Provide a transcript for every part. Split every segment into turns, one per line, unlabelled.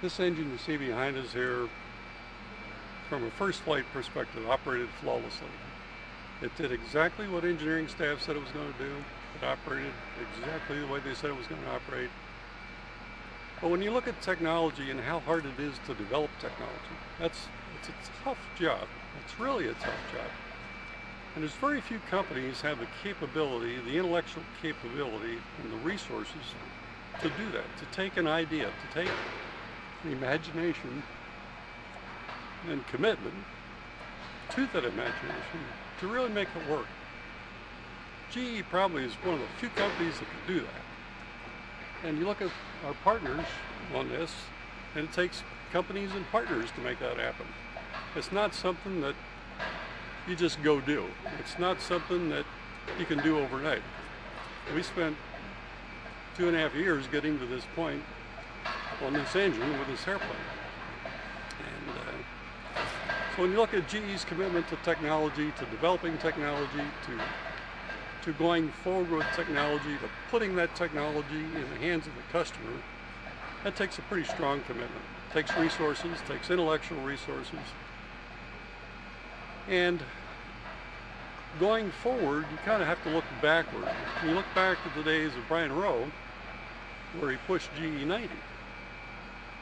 This engine you see behind us here, from a first flight perspective, operated flawlessly. It did exactly what engineering staff said it was going to do. It operated exactly the way they said it was going to operate. But when you look at technology and how hard it is to develop technology, it's a tough job. It's really a tough job. And there's very few companies have the capability, the intellectual capability, and the resources to do that, to take an idea, to take the imagination and commitment to that imagination to really make it work. GE probably is one of the few companies that can do that. And you look at our partners on this, and it takes companies and partners to make that happen. It's not something that you just go do. It's not something that you can do overnight. We spent 2.5 years getting to this point on this engine with this airplane. And so when you look at GE's commitment to technology, to developing technology, to going forward with technology, to putting that technology in the hands of the customer, that takes a pretty strong commitment. It takes resources, takes intellectual resources. And going forward, you kind of have to look backward. You look back to the days of Brian Rowe, where he pushed GE 90.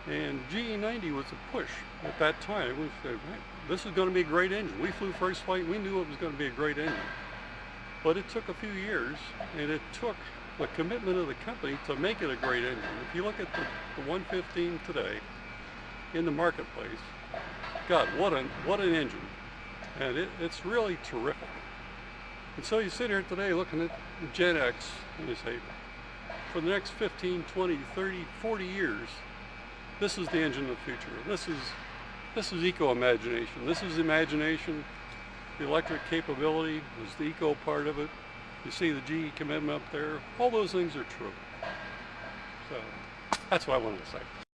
And GE 90 was a push at that time. We said, right, this is going to be a great engine. We flew first flight, we knew it was going to be a great engine. But it took a few years, and it took the commitment of the company to make it a great engine. If you look at the 115 today in the marketplace, God, what an engine. And it's really terrific. And so you sit here today looking at Gen X, and you say, for the next 15, 20, 30, 40 years, this is the engine of the future. This is eco-imagination. This is imagination. The electric capability is the eco part of it. You see the GE commitment up there. All those things are true. So that's what I wanted to say.